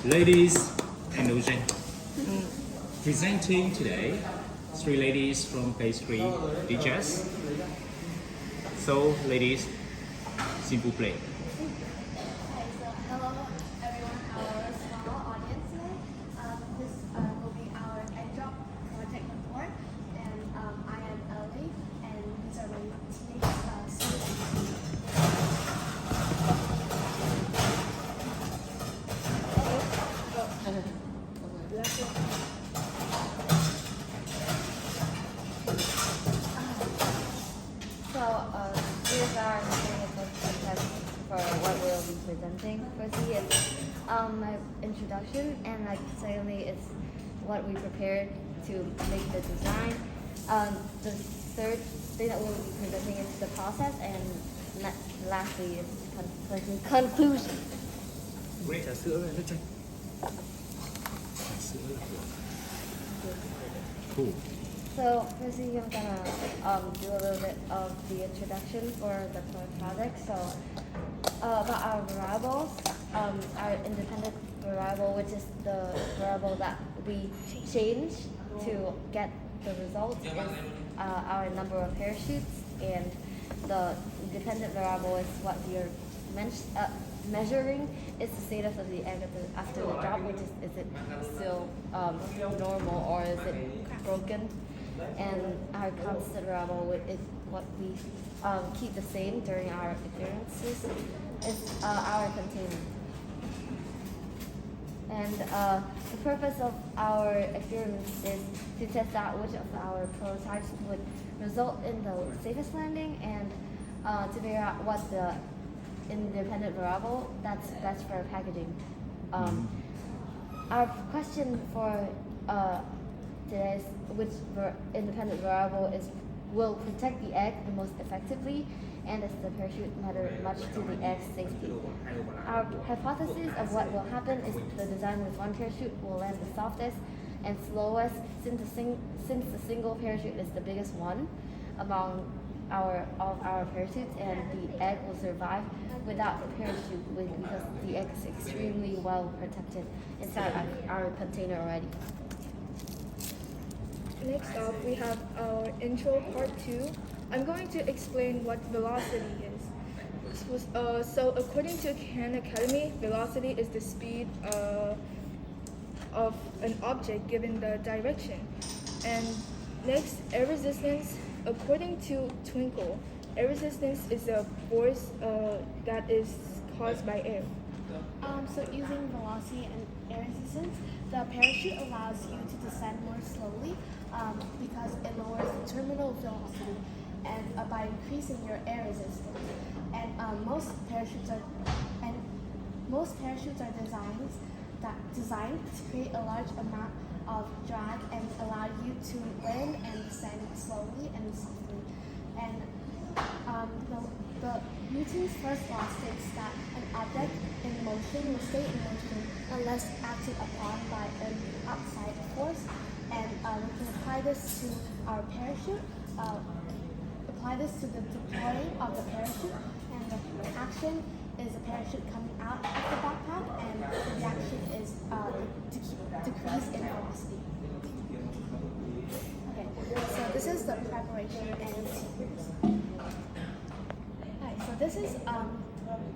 Ladies and gentlemen, presenting today, three ladies from pastry teachers. So, ladies, s'il vous plaît. Hi, so hello everyone, our small audience today. This will be our egg drop project report, and I am Ellie, and these are my teenage students. Here's our test for what we'll be presenting. Firstly, it's my introduction, and secondly, it's what we prepared to make the design. The third thing that we'll be presenting is the process, and lastly, is conclusion. Great. Trà sữa với nước chanh. Trà sữa là cool. So firstly, I'm gonna do a little bit of the introduction for the project. So about our variables, our independent variable, which is the variable that we change to get the result, is our number of parachutes, and the dependent variable is what we are measuring is the status of the egg after the drop, which is it still normal or is it broken? And our constant variable is what we keep the same during our experiences. It's our container. And the purpose of our experiments is to test out which of our prototypes would result in the safest landing, and to figure out what the independent variable that's best for packaging. Our question for today's which independent variable will protect the egg the most effectively, and does the parachute matter much to the egg's safety? Our hypothesis of what will happen is the design with one parachute will land the softest and slowest, since the single parachute is the biggest one among all our parachutes, and the egg will survive without the parachute because the egg is extremely well protected inside our container already. Next up, we have our intro part 2. I'm going to explain what velocity is. So according to Khan Academy, velocity is the speed of an object given the direction. And next, air resistance. According to Twinkle, air resistance is a force that is caused by air. So using velocity and air resistance, the parachute allows you to descend more slowly because it lowers the terminal velocity and by increasing your air resistance. And most parachutes are designed to create a large amount of drag and allow you to land and descend slowly and softly. And the Newton's first law states that an object in motion will stay in motion unless acted upon by an outside force. And we can apply this to our parachute, apply this to the deploying of the parachute, and the action is a parachute coming out of the backpack, and the reaction is decrease in velocity. Okay, so this is the preparation and sequence. Alright, so this is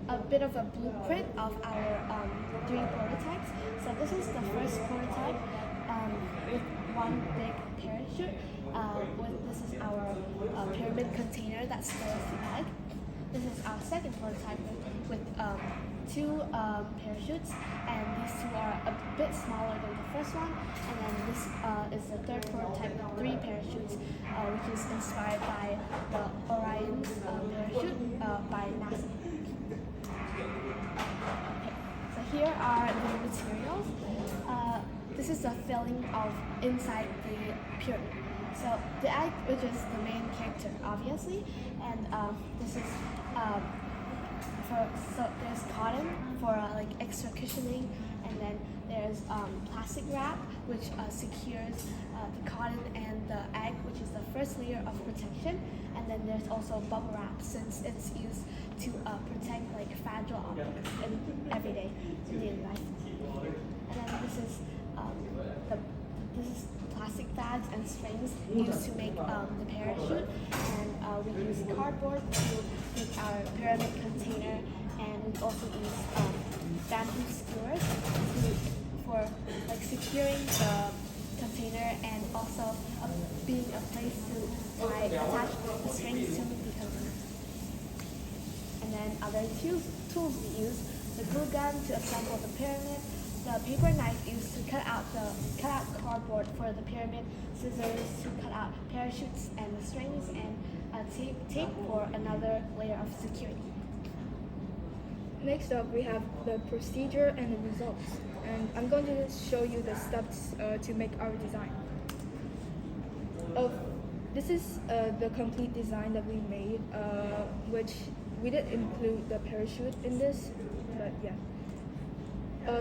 a bit of a blueprint of our 3 prototypes. So this is the first prototype with one big parachute. This is our pyramid container that stores the egg. This is our second prototype with 2 parachutes, and these 2 are a bit smaller than the first one. And then this is the third prototype with 3 parachutes, which is inspired by the Orion's parachute by NASA. Okay, so here are the materials. This is the filling of inside the pyramid. So the egg, which is the main character, obviously, and this is so there's cotton for extra cushioning, and then there's plastic wrap which secures the cotton and the egg, which is the first layer of protection, and then there's also bubble wrap since it's used to protect fragile objects in everyday daily life. this is plastic bags and strings used to make the parachute, and we use cardboard to make our pyramid container, and we also use bamboo skewers for like securing the container, and also being a place to like attach the strings to the container. And then other tools we use: the glue gun to assemble the pyramid, the paper knife used to cut out cardboard for the pyramid, scissors to cut out parachutes and the strings, and tape for another layer of security. Next up, we have the procedure and the results. And I'm going to show you the steps to make our design. This is the complete design that we made, which we did include the parachute in this, but yeah.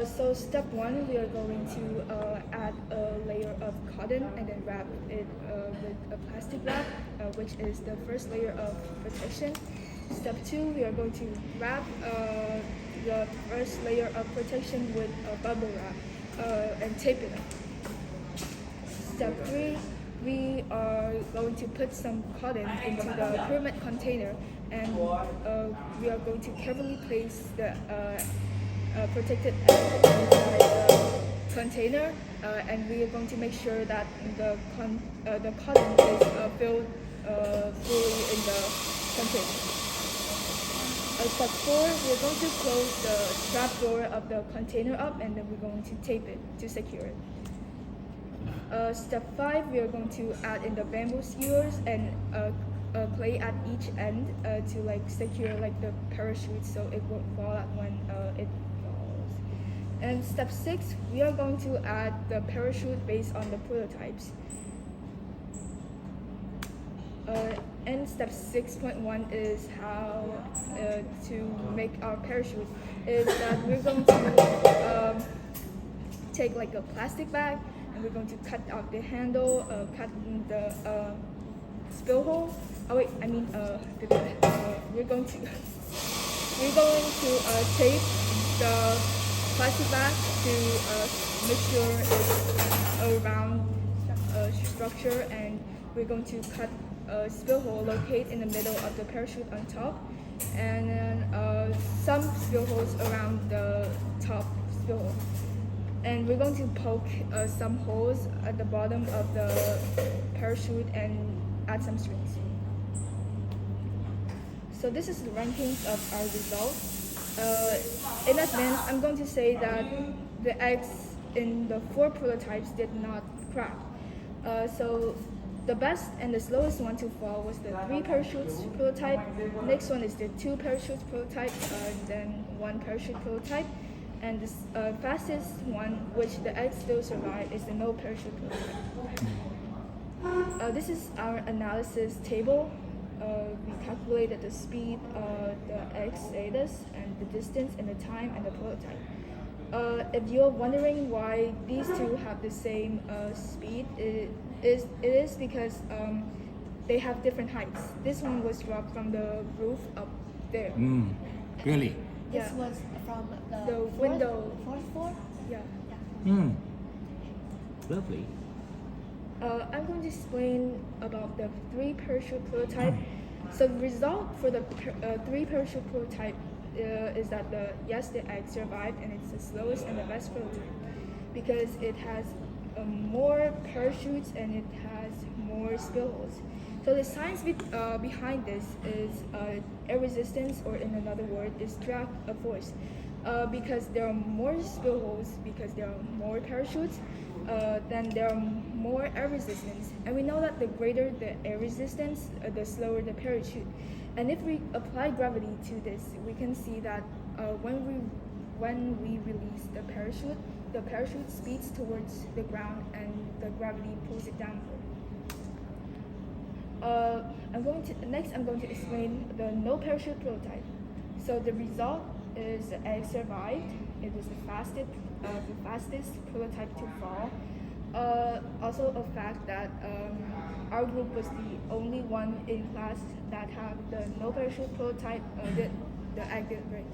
So step one, we are going to add a layer of cotton and then wrap it with a plastic wrap, which is the first layer of protection. Step two, we are going to wrap the first layer of protection with a bubble wrap and tape it up. Step three, we are going to put some cotton into the pyramid container, and we are going to carefully place the protected edge inside the container, and we are going to make sure that the cotton is filled fully in the container. Step four, we're going to close the strap door of the container up, and then we're going to tape it to secure it. Step five, we are going to add in the bamboo skewers and clay at each end to like secure like the parachute so it won't fall out when it falls. And step six, we are going to add the parachute based on the prototypes. And step 6.1 is how to make our parachute. Is that we're going to take like a plastic bag, and we're going to cut out the handle, cut the spill hole. Oh wait, I mean we're going to tape the plastic bag to make sure it's a round structure, and we're going to cut a spill hole located in the middle of the parachute on top, and then some spill holes around the top spill hole. And we're going to poke some holes at the bottom of the parachute and add some strings. So this is the rankings of our results. In advance, I'm going to say that the eggs in the 4 prototypes did not crack. So the best and the slowest one to fall was the 3 parachutes prototype. Next one is the 2 parachutes prototype, then 1 parachute prototype. And the fastest one, which the eggs still survive, is the no parachute prototype. This is our analysis table. We calculated the speed, the x-axis, and the distance, and the time, and the prototype. If you're wondering why these two have the same speed, it is because they have different heights. This one was dropped from the roof up there. Really? This Yeah. was from The window. fourth floor. Yeah. Lovely. I'm going to explain about the 3 parachute prototype. So the result for the 3 parachute prototype is that the egg survived, and it's the slowest and the best prototype because it has more parachutes and it has more spill holes. So the science behind this is air resistance, or in another word, is drag force. Because there are more spill holes, because there are more parachutes, then there are more air resistance. And we know that the greater the air resistance, the slower the parachute. And if we apply gravity to this, we can see that when we release the parachute speeds towards the ground, and the gravity pulls it downward. Next I'm going to explain the no parachute prototype. So the result is the egg survived. It was the fastest prototype to fall. Also a fact that our group was the only one in class that had the no parachute prototype. The egg didn't break.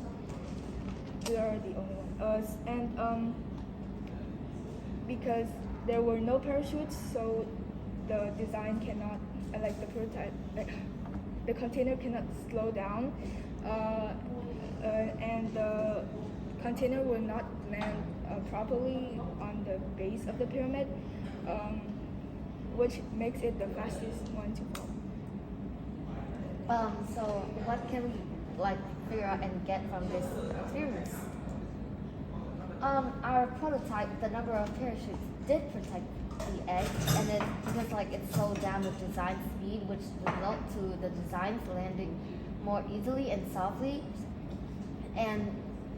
We are the only one. because there were no parachutes, so the design cannot, like the prototype, like the container cannot slow down, and the container will not land properly on the base of the pyramid, which makes it the fastest one to fall. So what can we like figure out and get from this experience? Our prototype, the number of parachutes did protect the egg, and then because like it slowed down the design speed, which result to the designs landing more easily and softly, and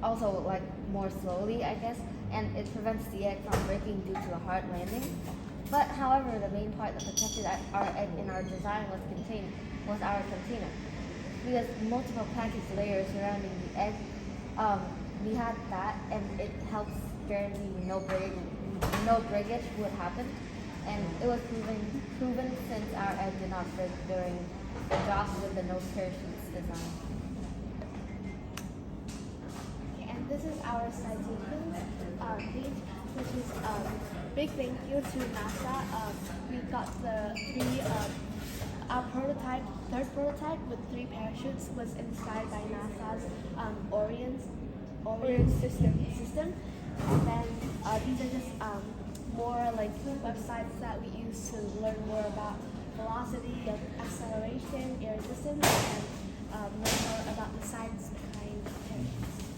also like more slowly, I guess, and it prevents the egg from breaking due to a hard landing. But however, the main part that protected our egg in our design was our container, because multiple package layers surrounding the egg. We had that, and it helps guarantee no breakage would happen, and it was proven since our egg did not break during the drop with the no parachutes design. And this is our citations page, which is big thank you to NASA. We got the our third prototype with 3 parachutes was inspired by NASA's Orion system. And then these are just more like websites that we use to learn more about velocity, acceleration, air resistance, and learn more about the science behind parachutes.